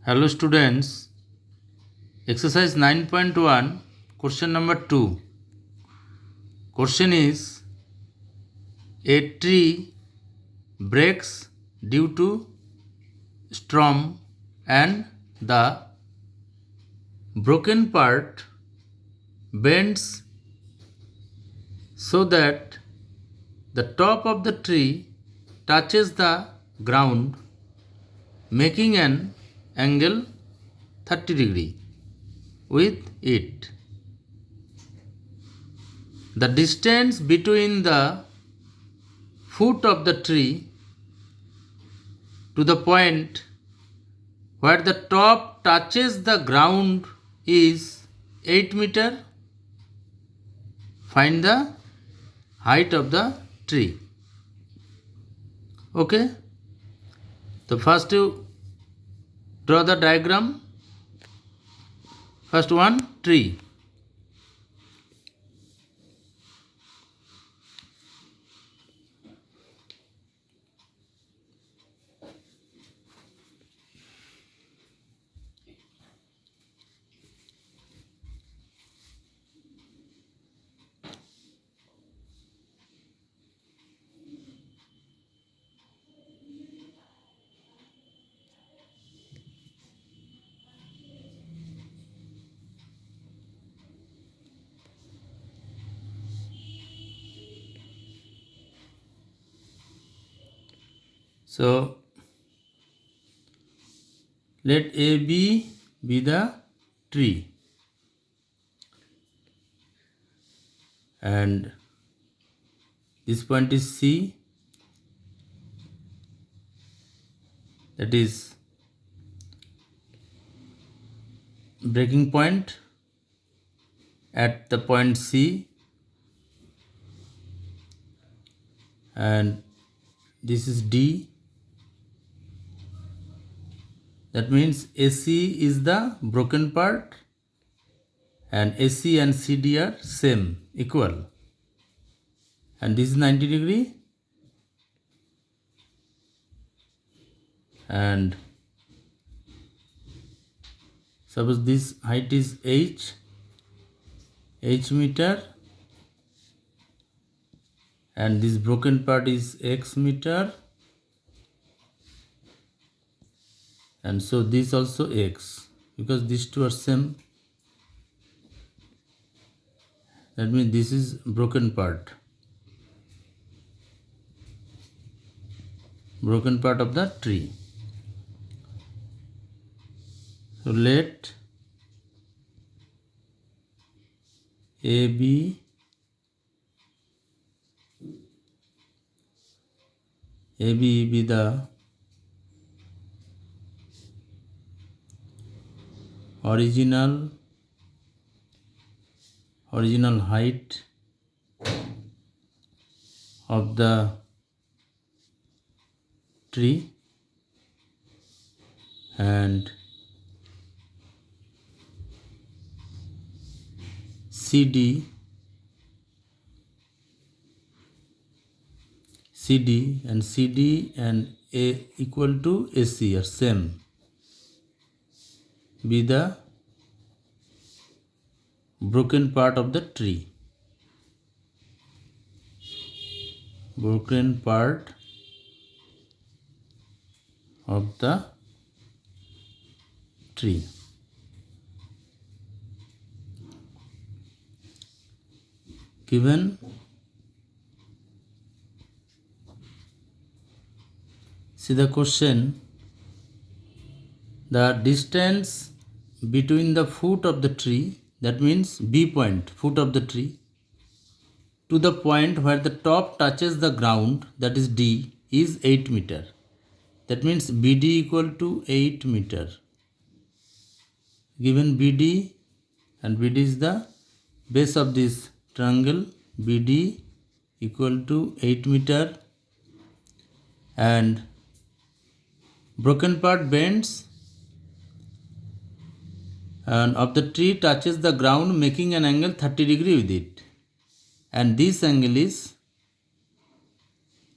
Hello students, exercise 9.1, question number 2. Question is, a tree breaks due to storm and the broken part bends so that the top of the tree touches the ground, making an angle 30 degree with it. The distance between the foot of the tree to the point where the top touches the ground is 8 meter. Find the height of the tree. Okay. So first you draw the diagram. First one, tree. So let AB be the tree and this point is C, that is breaking point at the point C, and this is D. That means AC is the broken part and AC and CD are same, equal. And this is 90 degree and suppose this height is H meter and this broken part is X meter, and so this also X, because these two are same. That means this is broken part of the tree. So let AB be the original height of the tree, and CD and A equal to AC are same, be the broken part of the tree. Broken part of the tree. Given see the question, the distance between the foot of the tree, that means B point, foot of the tree, to the point where the top touches the ground, that is D, is 8 meter. That means BD equal to 8 meter. Given BD, and BD is the base of this triangle, BD equal to 8 meter, and broken part bends and of the tree touches the ground, making an angle 30 degree with it, and this angle is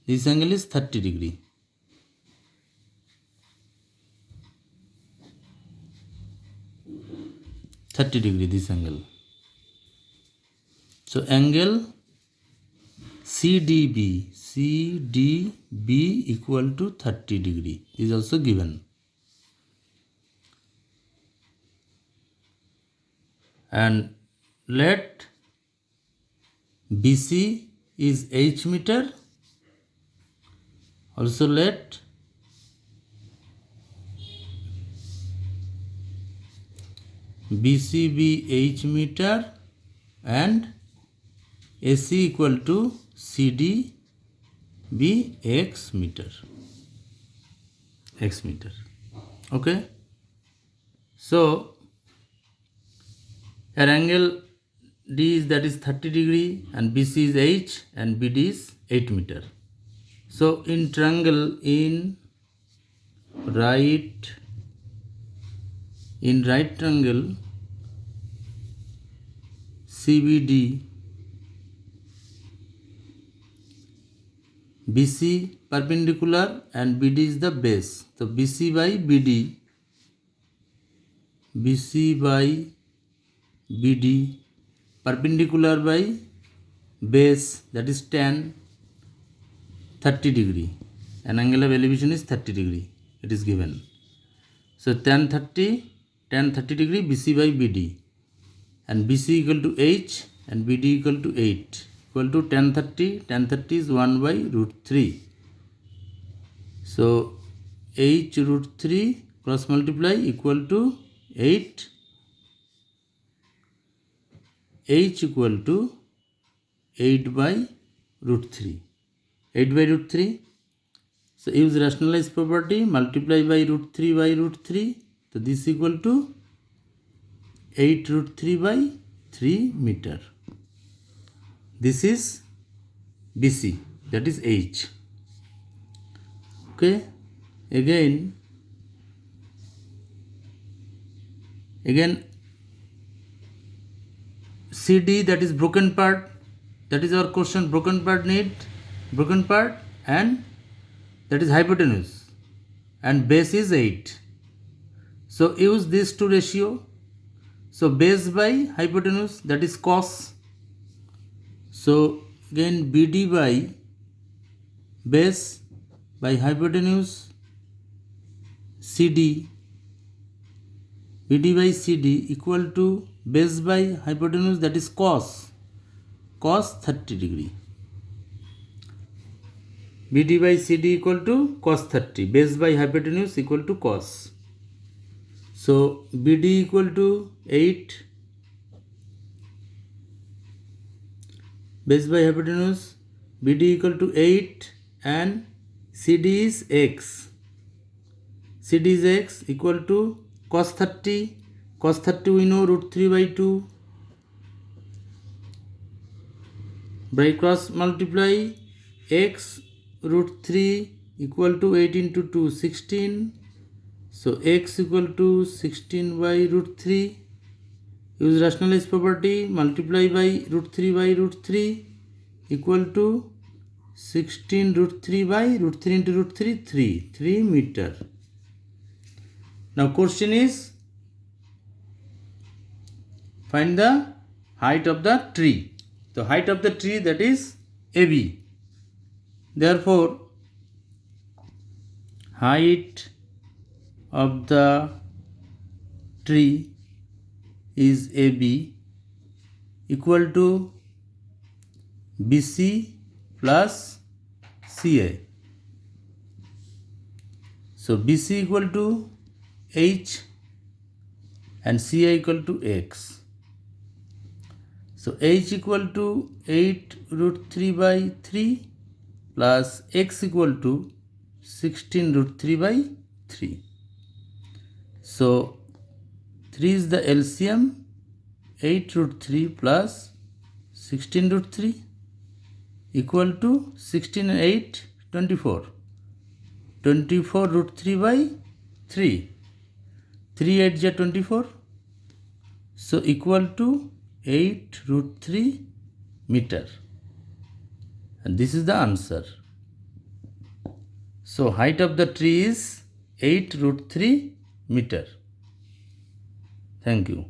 30 degree. 30 degree, this angle. So angle CDB equal to 30 degree is also given. And let BC is H meter. Also let BC be H meter and AC equal to CD be X meter. Okay. So here angle D is, that is 30 degree, and BC is H and BD is 8 meter. So in triangle, in right triangle CBD, BC perpendicular and BD is the base. So BC by BD perpendicular by base, that is tan 30 degree. An angle of elevation is 30 degree. It is given. So tan 30 degree BC by BD, and BC equal to H and BD equal to 8 equal to tan 30. Tan 30 is 1 by root 3. So H root 3 cross multiply equal to 8. H equal to 8 by root 3. 8 by root 3. So use rationalized property, multiply by root 3 by root 3. So this equal to 8 root 3 by 3 meter. This is BC, that is H. Okay. Again CD, that is broken part. That is our question. Broken part, and that is hypotenuse, and base is 8. So use these two ratio. So base by hypotenuse, that is cos. So again BD by base by hypotenuse, CD, BD by CD equal to base by hypotenuse, that is cos 30 degree. BD by CD equal to cos 30, base by hypotenuse equal to cos. So BD equal to 8, base by hypotenuse, BD equal to 8, and CD is X. CD is X equal to cos 30. Cos 30 we know, root 3 by 2. By cross multiply, X root 3 equal to 8 into 2, 16. So X equal to 16 by root 3. Use rationalized property, multiply by root 3 equal to 16 root 3 by root 3 into root 3, 3 meter. Now question is, find the height of the tree. The height of the tree, that is AB. Therefore, height of the tree is AB equal to BC plus CA. So BC equal to H and CA equal to X. So H equal to 8 root 3 by 3 plus X equal to 16 root 3 by 3. So 3 is the LCM, 8 root 3 plus 16 root 3 equal to 16 and 8, 24. 24 root 3 by 3. 3 8 is 24. So equal to 8 root 3 meter. And this is the answer. So height of the tree is 8 root 3 meter. Thank you.